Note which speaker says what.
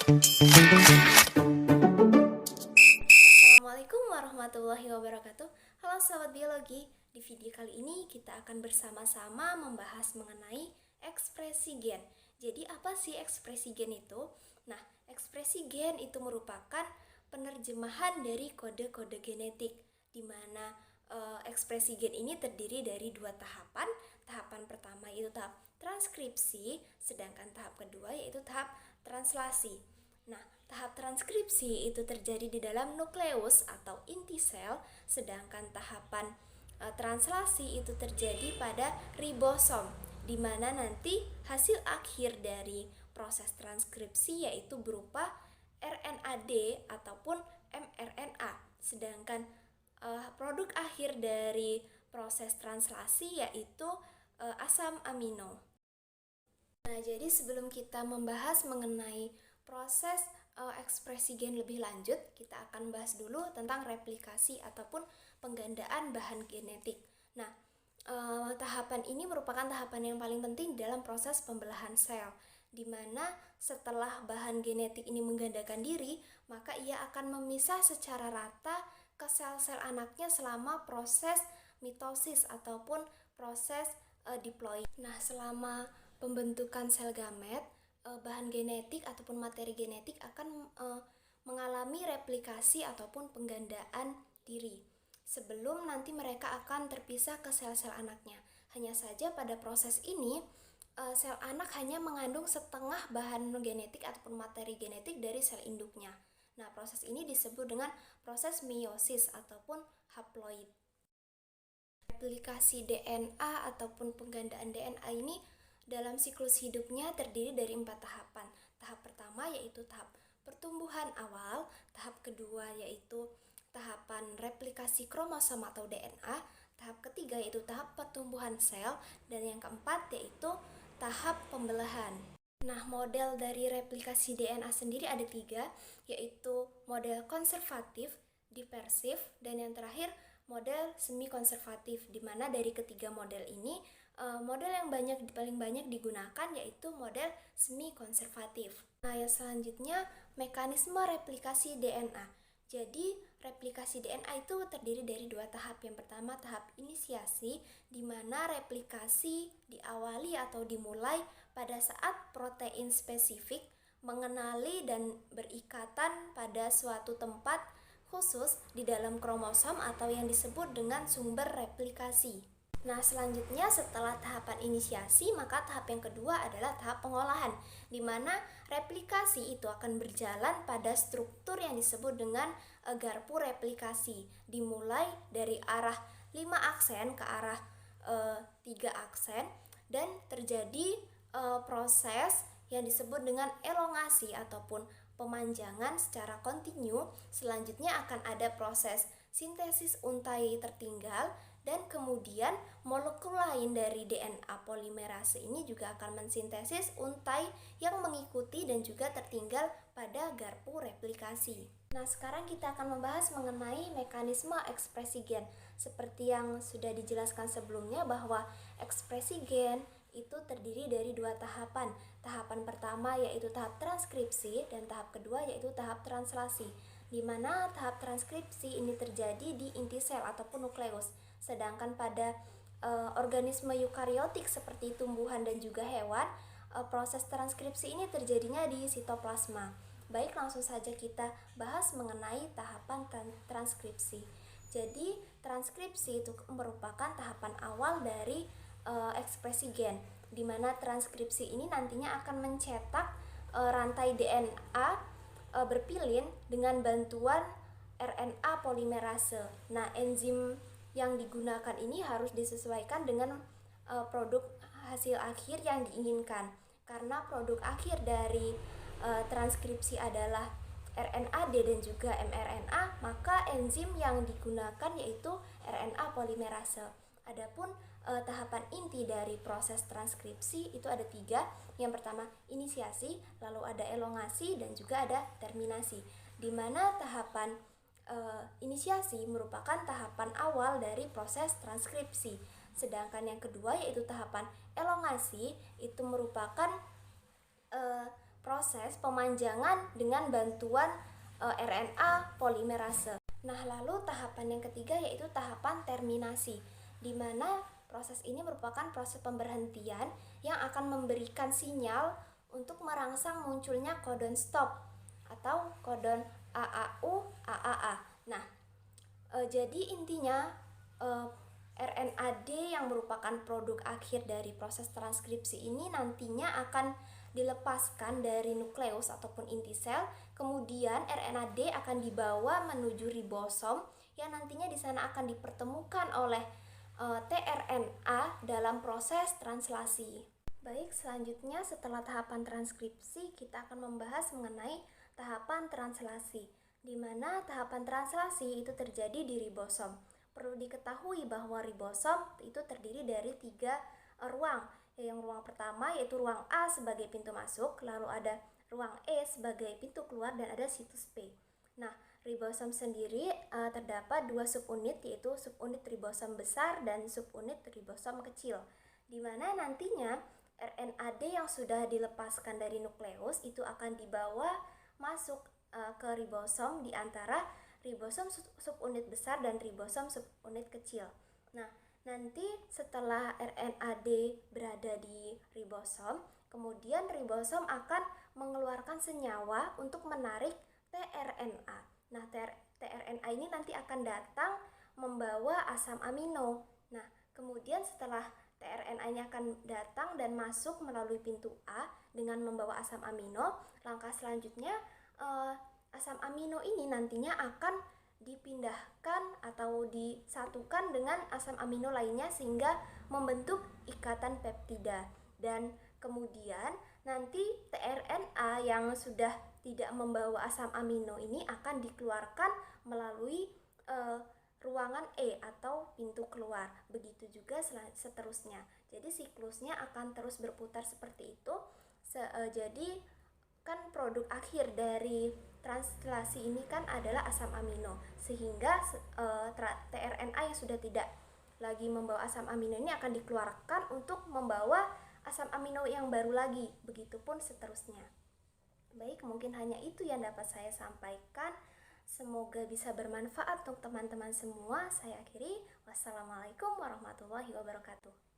Speaker 1: Assalamualaikum warahmatullahi wabarakatuh. Halo sahabat biologi, di video kali ini kita akan bersama-sama membahas mengenai ekspresi gen. Jadi apa sih ekspresi gen itu? Nah, ekspresi gen itu merupakan penerjemahan dari kode-kode genetik, di mana ekspresi gen ini terdiri dari dua tahapan. Tahapan pertama yaitu tahap transkripsi, sedangkan tahap kedua yaitu tahap translasi. Nah, tahap transkripsi itu terjadi di dalam nukleus atau inti sel, sedangkan tahapan translasi itu terjadi pada ribosom, di mana nanti hasil akhir dari proses transkripsi yaitu berupa RNAD ataupun mRNA, sedangkan produk akhir dari proses translasi yaitu asam amino. Nah, jadi sebelum kita membahas mengenai proses ekspresi gen lebih lanjut, kita akan bahas dulu tentang replikasi ataupun penggandaan bahan genetik. Nah, tahapan ini merupakan tahapan yang paling penting dalam proses pembelahan sel, di mana setelah bahan genetik ini menggandakan diri, maka ia akan memisah secara rata ke sel-sel anaknya selama proses mitosis ataupun proses diploid. Nah, selama pembentukan sel gamet, bahan genetik ataupun materi genetik akan mengalami replikasi ataupun penggandaan diri sebelum nanti mereka akan terpisah ke sel-sel anaknya. Hanya saja pada proses ini sel anak hanya mengandung setengah bahan genetik ataupun materi genetik dari sel induknya. Nah, proses ini disebut dengan proses meiosis ataupun haploid. Replikasi DNA ataupun penggandaan DNA ini dalam siklus hidupnya terdiri dari 4 tahapan. Tahap pertama yaitu tahap pertumbuhan awal, tahap kedua yaitu tahapan replikasi kromosom atau DNA, tahap ketiga yaitu tahap pertumbuhan sel, dan yang keempat yaitu tahap pembelahan. Nah, model dari replikasi DNA sendiri ada 3, yaitu model konservatif, diversif, dan yang terakhir model semi konservatif, di mana dari ketiga model ini model yang paling banyak digunakan yaitu model semi konservatif. Nah, yang selanjutnya mekanisme replikasi DNA. Jadi replikasi DNA itu terdiri dari 2 tahap. Yang pertama tahap inisiasi, di mana replikasi diawali atau dimulai pada saat protein spesifik mengenali dan berikatan pada suatu tempat khusus di dalam kromosom atau yang disebut dengan sumber replikasi. Nah, selanjutnya setelah tahapan inisiasi, maka tahap yang kedua adalah tahap pengolahan, di mana replikasi itu akan berjalan pada struktur yang disebut dengan garpu replikasi, dimulai dari arah 5 aksen ke arah 3 aksen, dan terjadi proses yang disebut dengan elongasi ataupun pemanjangan secara kontinu. Selanjutnya akan ada proses sintesis untai tertinggal, dan kemudian molekul lain dari DNA polimerase ini juga akan mensintesis untai yang mengikuti dan juga tertinggal pada garpu replikasi. Nah, sekarang kita akan membahas mengenai mekanisme ekspresi gen. Seperti yang sudah dijelaskan sebelumnya bahwa ekspresi gen itu terdiri dari 2 tahapan. Tahapan pertama yaitu tahap transkripsi dan tahap kedua yaitu tahap translasi, di mana tahap transkripsi ini terjadi di inti sel ataupun nukleus. Sedangkan pada organisme eukariotik seperti tumbuhan dan juga hewan, proses transkripsi ini terjadinya di sitoplasma. Baik, langsung saja kita bahas mengenai tahapan transkripsi. Jadi, transkripsi itu merupakan tahapan awal dari ekspresi gen, di mana transkripsi ini nantinya akan mencetak rantai DNA berpilin dengan bantuan RNA polimerase. Nah, enzim yang digunakan ini harus disesuaikan dengan produk hasil akhir yang diinginkan. Karena produk akhir dari transkripsi adalah RNAD dan juga mRNA, maka enzim yang digunakan yaitu RNA polimerase. Adapun tahapan inti dari proses transkripsi itu ada 3. Yang pertama inisiasi, lalu ada elongasi, dan juga ada terminasi. Di mana tahapan inisiasi merupakan tahapan awal dari proses transkripsi. Sedangkan yang kedua yaitu tahapan elongasi itu merupakan proses pemanjangan dengan bantuan RNA polimerase. Nah, lalu tahapan yang ketiga yaitu tahapan terminasi, di mana proses ini merupakan proses pemberhentian yang akan memberikan sinyal untuk merangsang munculnya codon stop atau codon AAU AAA. Nah, jadi intinya RNAD yang merupakan produk akhir dari proses transkripsi ini nantinya akan dilepaskan dari nukleus ataupun inti sel, kemudian RNAD akan dibawa menuju ribosom yang nantinya di sana akan dipertemukan oleh tRNA dalam proses translasi. Baik, selanjutnya setelah tahapan transkripsi kita akan membahas mengenai tahapan translasi, di mana tahapan translasi itu terjadi di ribosom. Perlu diketahui bahwa ribosom itu terdiri dari 3 ruang. Yang ruang pertama yaitu ruang A sebagai pintu masuk, lalu ada ruang E sebagai pintu keluar, dan ada situs P. Nah, ribosom sendiri terdapat 2 subunit, yaitu subunit ribosom besar dan subunit ribosom kecil, di mana nantinya RNAD yang sudah dilepaskan dari nukleus itu akan dibawa masuk ke ribosom di antara ribosom subunit besar dan ribosom subunit kecil. Nah, nanti setelah RNAD berada di ribosom, kemudian ribosom akan mengeluarkan senyawa untuk menarik tRNA. Nah, tRNA ini nanti akan datang membawa asam amino. Nah, kemudian setelah tRNA-nya akan datang dan masuk melalui pintu A dengan membawa asam amino, langkah selanjutnya asam amino ini nantinya akan dipindahkan atau disatukan dengan asam amino lainnya sehingga membentuk ikatan peptida, dan kemudian nanti tRNA yang sudah tidak membawa asam amino ini akan dikeluarkan melalui ruangan E atau pintu keluar. Begitu juga seterusnya. Jadi siklusnya akan terus berputar seperti itu. Jadi kan produk akhir dari translasi ini kan adalah asam amino, sehingga tRNA yang sudah tidak lagi membawa asam amino ini akan dikeluarkan untuk membawa asam amino yang baru lagi, begitupun seterusnya. Baik, mungkin hanya itu yang dapat saya sampaikan. Semoga bisa bermanfaat untuk teman-teman semua. Saya akhiri. Wassalamualaikum warahmatullahi wabarakatuh.